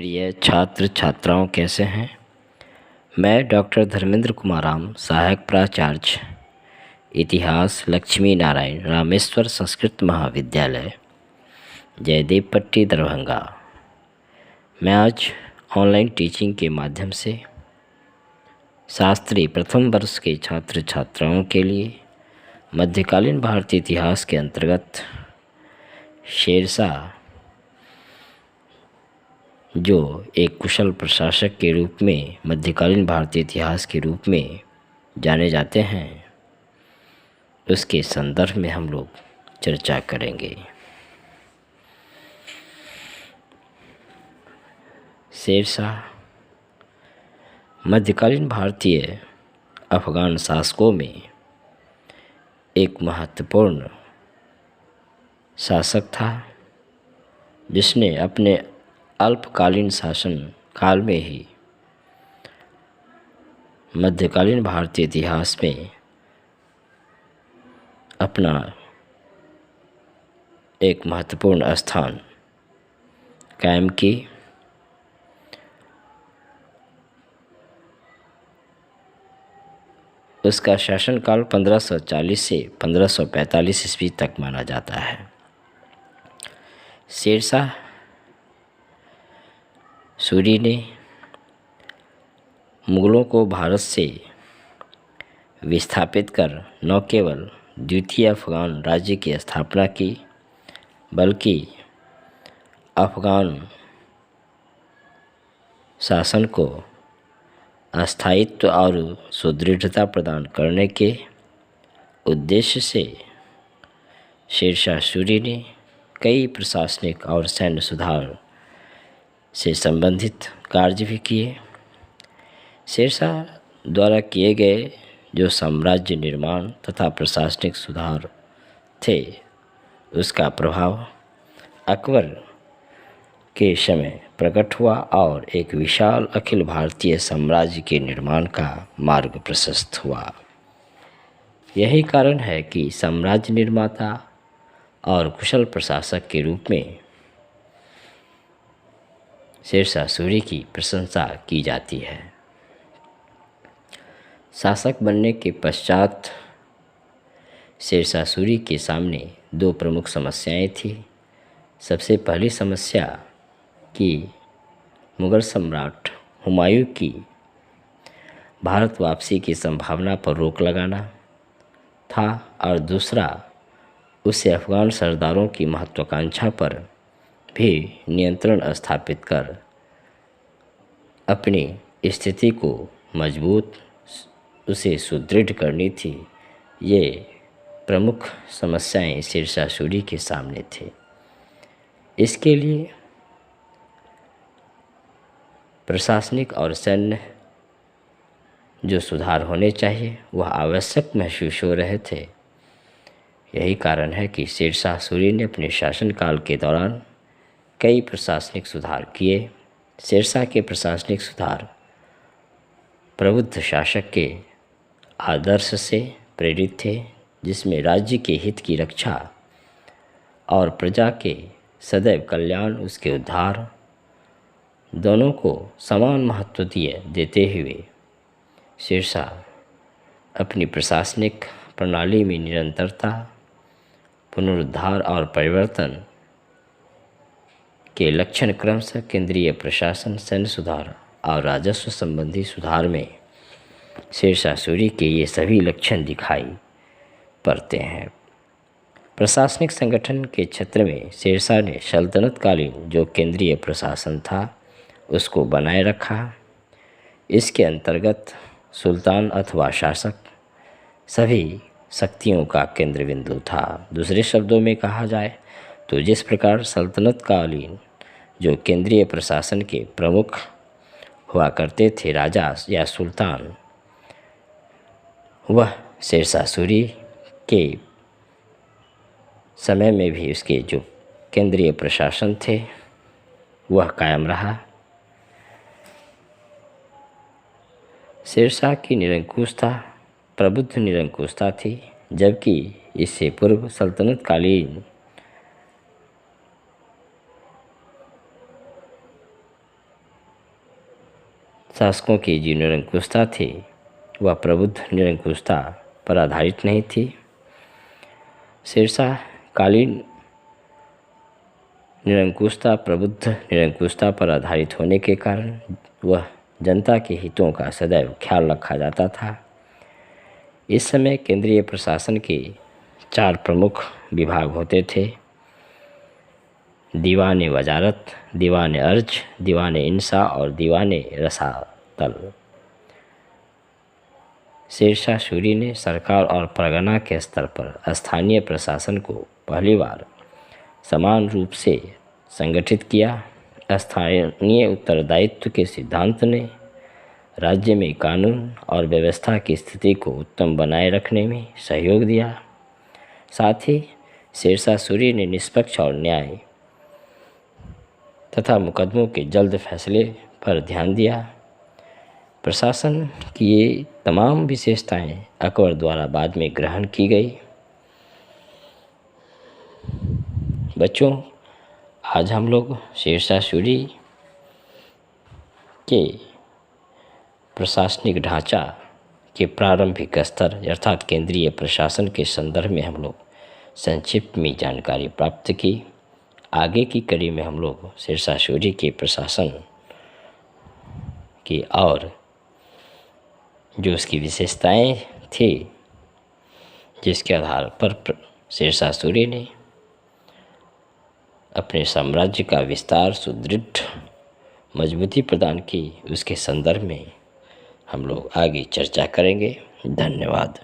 प्रिय छात्र छात्राओं, कैसे हैं। मैं डॉक्टर धर्मेंद्र कुमार राम, सहायक प्राचार्य इतिहास, लक्ष्मी नारायण रामेश्वर संस्कृत महाविद्यालय, जयदेव पट्टी, दरभंगा। मैं आज ऑनलाइन टीचिंग के माध्यम से शास्त्री प्रथम वर्ष के छात्र छात्राओं के लिए मध्यकालीन भारतीय इतिहास के अंतर्गत शेरशाह, जो एक कुशल प्रशासक के रूप में मध्यकालीन भारतीय इतिहास के रूप में जाने जाते हैं, उसके संदर्भ में हम लोग चर्चा करेंगे। शेरशाह मध्यकालीन भारतीय अफगान शासकों में एक महत्वपूर्ण शासक था, जिसने अपने अल्पकालीन शासन काल में ही मध्यकालीन भारतीय इतिहास में अपना एक महत्वपूर्ण स्थान कायम की। उसका शासनकाल 1540 से 1545 ईस्वी तक माना जाता है। शेरशाह सूरी ने मुग़लों को भारत से विस्थापित कर न केवल द्वितीय अफ़गान राज्य की स्थापना की, बल्कि अफ़गान शासन को स्थायित्व और सुदृढ़ता प्रदान करने के उद्देश्य से शेरशाह सूरी ने कई प्रशासनिक और सैन्य सुधार से संबंधित कार्य भी किए। शेरशाह द्वारा किए गए जो साम्राज्य निर्माण तथा प्रशासनिक सुधार थे, उसका प्रभाव अकबर के समय प्रकट हुआ और एक विशाल अखिल भारतीय साम्राज्य के निर्माण का मार्ग प्रशस्त हुआ। यही कारण है कि साम्राज्य निर्माता और कुशल प्रशासक के रूप में शेरशाह सूरी की प्रशंसा की जाती है। शासक बनने के पश्चात शेरशाह सूरी के सामने दो प्रमुख समस्याएं थी। सबसे पहली समस्या कि मुग़ल सम्राट हुमायूं की भारत वापसी की संभावना पर रोक लगाना था, और दूसरा उसे अफ़गान सरदारों की महत्वाकांक्षा पर भी नियंत्रण स्थापित कर अपनी स्थिति को मजबूत, उसे सुदृढ़ करनी थी। ये प्रमुख समस्याएं शेरशाह सूरी के सामने थे। इसके लिए प्रशासनिक और सैन्य जो सुधार होने चाहिए वह आवश्यक महसूस हो रहे थे। यही कारण है कि शेरशाह सूरी ने अपने शासनकाल के दौरान कई प्रशासनिक सुधार किए। शेरशाह के प्रशासनिक सुधार प्रबुद्ध शासक के आदर्श से प्रेरित थे, जिसमें राज्य के हित की रक्षा और प्रजा के सदैव कल्याण, उसके उद्धार, दोनों को समान महत्व देते हुए शेरशाह अपनी प्रशासनिक प्रणाली में निरंतरता, पुनरुद्धार और परिवर्तन के लक्षण क्रमशः केंद्रीय प्रशासन, सैन्य सुधार और राजस्व संबंधी सुधार में शेरशाह सूरी के ये सभी लक्षण दिखाई पड़ते हैं। प्रशासनिक संगठन के क्षेत्र में शेरशाह ने सल्तनतकालीन जो केंद्रीय प्रशासन था उसको बनाए रखा। इसके अंतर्गत सुल्तान अथवा शासक सभी शक्तियों का केंद्र बिंदु था। दूसरे शब्दों में कहा जाए तो जिस प्रकार सल्तनतकालीन जो केंद्रीय प्रशासन के प्रमुख हुआ करते थे राजा या सुल्तान, वह शेरशाह सूरी के समय में भी उसके जो केंद्रीय प्रशासन थे वह कायम रहा। शेरशाह की निरंकुशता प्रबुद्ध निरंकुशता थी, जबकि इससे पूर्व सल्तनतकालीन शासकों की जो निरंकुशता थी वह प्रबुद्ध निरंकुशता पर आधारित नहीं थी। शेरशाह कालीन निरंकुशता प्रबुद्ध निरंकुशता पर आधारित होने के कारण वह जनता के हितों का सदैव ख्याल रखा जाता था। इस समय केंद्रीय प्रशासन के 4 प्रमुख विभाग होते थे: दीवान वजारत, दीवान अर्ज, दीवान इंसा और दीवान रसातल। शेरशाह सूरी ने सरकार और परगना के स्तर पर स्थानीय प्रशासन को पहली बार समान रूप से संगठित किया। स्थानीय उत्तरदायित्व के सिद्धांत ने राज्य में कानून और व्यवस्था की स्थिति को उत्तम बनाए रखने में सहयोग दिया। साथ ही शेरशाह सूरी ने निष्पक्ष और न्याय तथा मुकदमों के जल्द फैसले पर ध्यान दिया। प्रशासन की ये तमाम विशेषताएं अकबर द्वारा बाद में ग्रहण की गई। बच्चों, आज हम लोग शेरशाह सूरी के प्रशासनिक ढांचा के प्रारंभिक स्तर अर्थात केंद्रीय प्रशासन के संदर्भ में हम लोग संक्षिप्त में जानकारी प्राप्त की। आगे की कड़ी में हम लोग शेरशाह सूरी के प्रशासन की और जो उसकी विशेषताएं थी जिसके आधार पर शेरशाह सूरी ने अपने साम्राज्य का विस्तार सुदृढ़ मजबूती प्रदान की, उसके संदर्भ में हम लोग आगे चर्चा करेंगे। धन्यवाद।